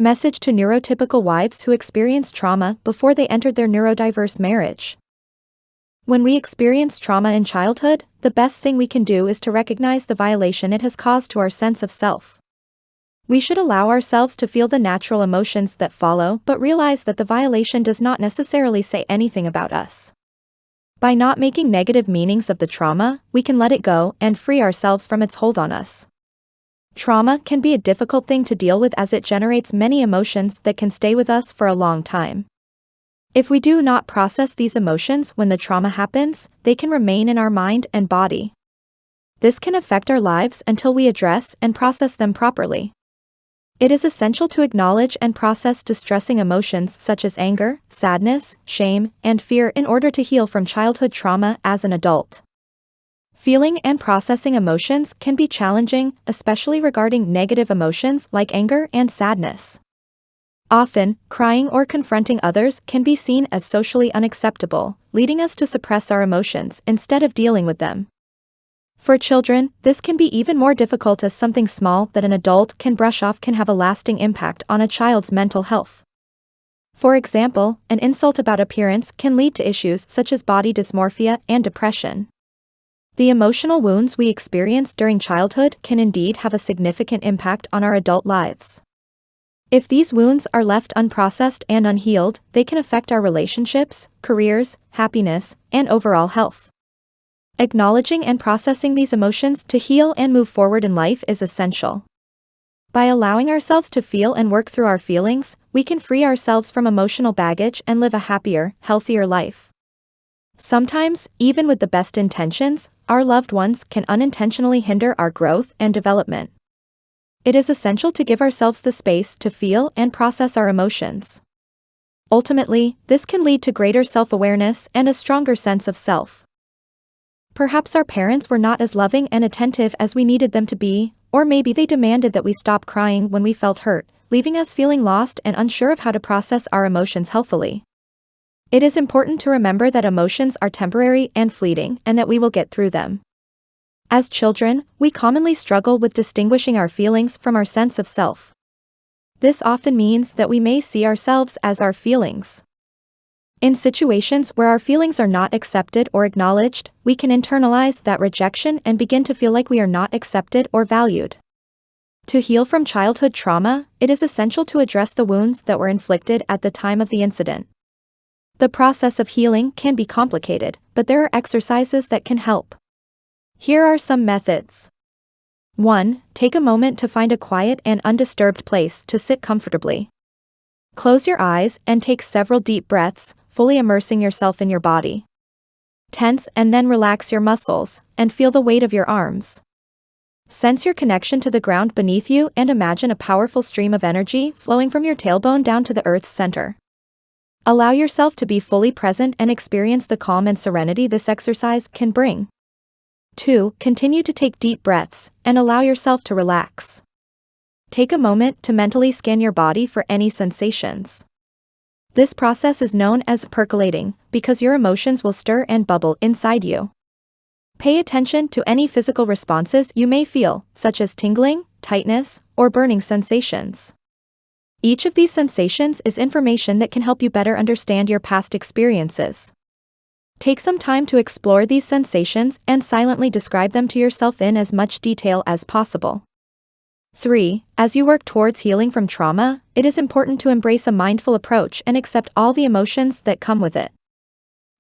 Message to neurotypical wives who experienced trauma before they entered their neurodiverse marriage. When we experience trauma in childhood, the best thing we can do is to recognize the violation it has caused to our sense of self. We should allow ourselves to feel the natural emotions that follow, but realize that the violation does not necessarily say anything about us. By not making negative meanings of the trauma, we can let it go and free ourselves from its hold on us. Trauma can be a difficult thing to deal with as it generates many emotions that can stay with us for a long time. If we do not process these emotions when the trauma happens, they can remain in our mind and body. This can affect our lives until we address and process them properly. It is essential to acknowledge and process distressing emotions such as anger, sadness, shame, and fear in order to heal from childhood trauma as an adult. Feeling and processing emotions can be challenging, especially regarding negative emotions like anger and sadness. Often, crying or confronting others can be seen as socially unacceptable, leading us to suppress our emotions instead of dealing with them. For children, this can be even more difficult as something small that an adult can brush off can have a lasting impact on a child's mental health. For example, an insult about appearance can lead to issues such as body dysmorphia and depression. The emotional wounds we experience during childhood can indeed have a significant impact on our adult lives. If these wounds are left unprocessed and unhealed, they can affect our relationships, careers, happiness, and overall health. Acknowledging and processing these emotions to heal and move forward in life is essential. By allowing ourselves to feel and work through our feelings, we can free ourselves from emotional baggage and live a happier, healthier life. Sometimes, even with the best intentions, our loved ones can unintentionally hinder our growth and development. It is essential to give ourselves the space to feel and process our emotions. Ultimately, this can lead to greater self-awareness and a stronger sense of self. Perhaps our parents were not as loving and attentive as we needed them to be, or maybe they demanded that we stop crying when we felt hurt, leaving us feeling lost and unsure of how to process our emotions healthfully. It is important to remember that emotions are temporary and fleeting and that we will get through them. As children, we commonly struggle with distinguishing our feelings from our sense of self. This often means that we may see ourselves as our feelings. In situations where our feelings are not accepted or acknowledged, we can internalize that rejection and begin to feel like we are not accepted or valued. To heal from childhood trauma, it is essential to address the wounds that were inflicted at the time of the incident. The process of healing can be complicated, but there are exercises that can help. Here are some methods. 1. Take a moment to find a quiet and undisturbed place to sit comfortably. Close your eyes and take several deep breaths, fully immersing yourself in your body. Tense and then relax your muscles, and feel the weight of your arms. Sense your connection to the ground beneath you and imagine a powerful stream of energy flowing from your tailbone down to the earth's center. Allow yourself to be fully present and experience the calm and serenity this exercise can bring. 2. Continue to take deep breaths, and allow yourself to relax. Take a moment to mentally scan your body for any sensations. This process is known as percolating, because your emotions will stir and bubble inside you. Pay attention to any physical responses you may feel, such as tingling, tightness, or burning sensations. Each of these sensations is information that can help you better understand your past experiences. Take some time to explore these sensations and silently describe them to yourself in as much detail as possible. 3. As you work towards healing from trauma, it is important to embrace a mindful approach and accept all the emotions that come with it.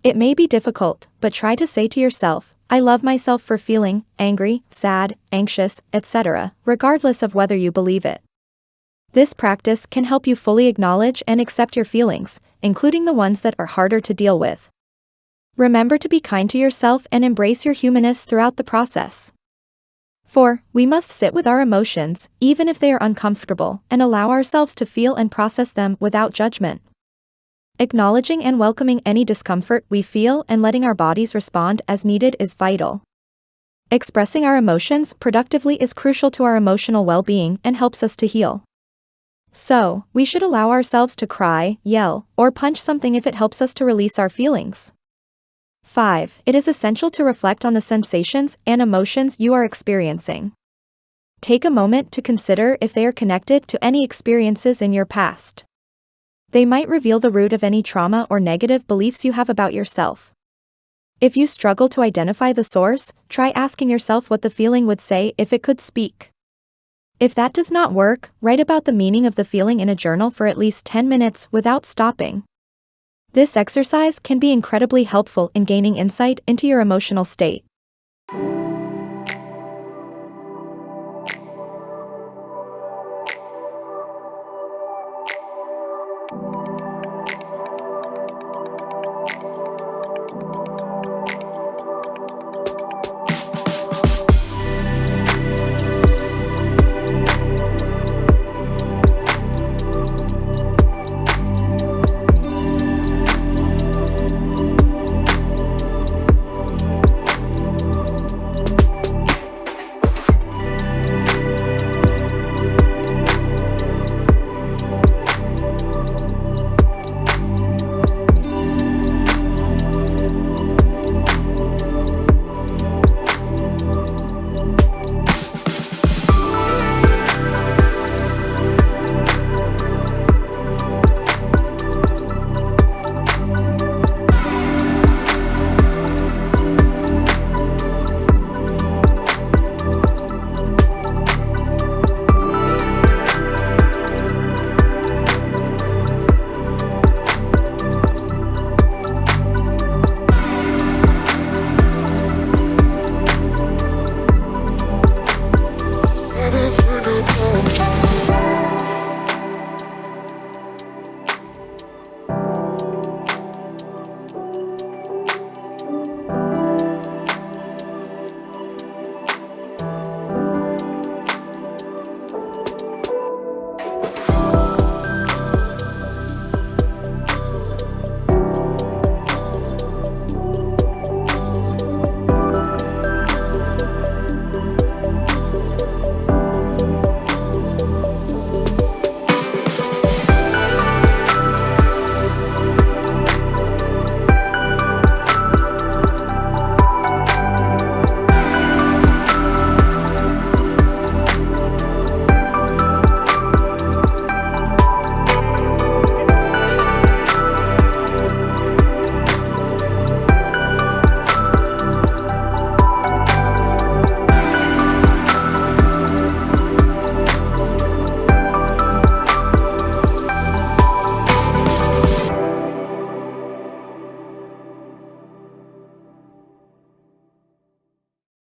It may be difficult, but try to say to yourself, "I love myself for feeling angry, sad, anxious, etc., regardless of whether you believe it." This practice can help you fully acknowledge and accept your feelings, including the ones that are harder to deal with. Remember to be kind to yourself and embrace your humanness throughout the process. 4. We must sit with our emotions, even if they are uncomfortable, and allow ourselves to feel and process them without judgment. Acknowledging and welcoming any discomfort we feel and letting our bodies respond as needed is vital. Expressing our emotions productively is crucial to our emotional well-being and helps us to heal. So, we should allow ourselves to cry, yell, or punch something if it helps us to release our feelings. 5. It is essential to reflect on the sensations and emotions you are experiencing. Take a moment to consider if they are connected to any experiences in your past. They might reveal the root of any trauma or negative beliefs you have about yourself. If you struggle to identify the source, try asking yourself what the feeling would say if it could speak. If that does not work, write about the meaning of the feeling in a journal for at least 10 minutes without stopping. This exercise can be incredibly helpful in gaining insight into your emotional state.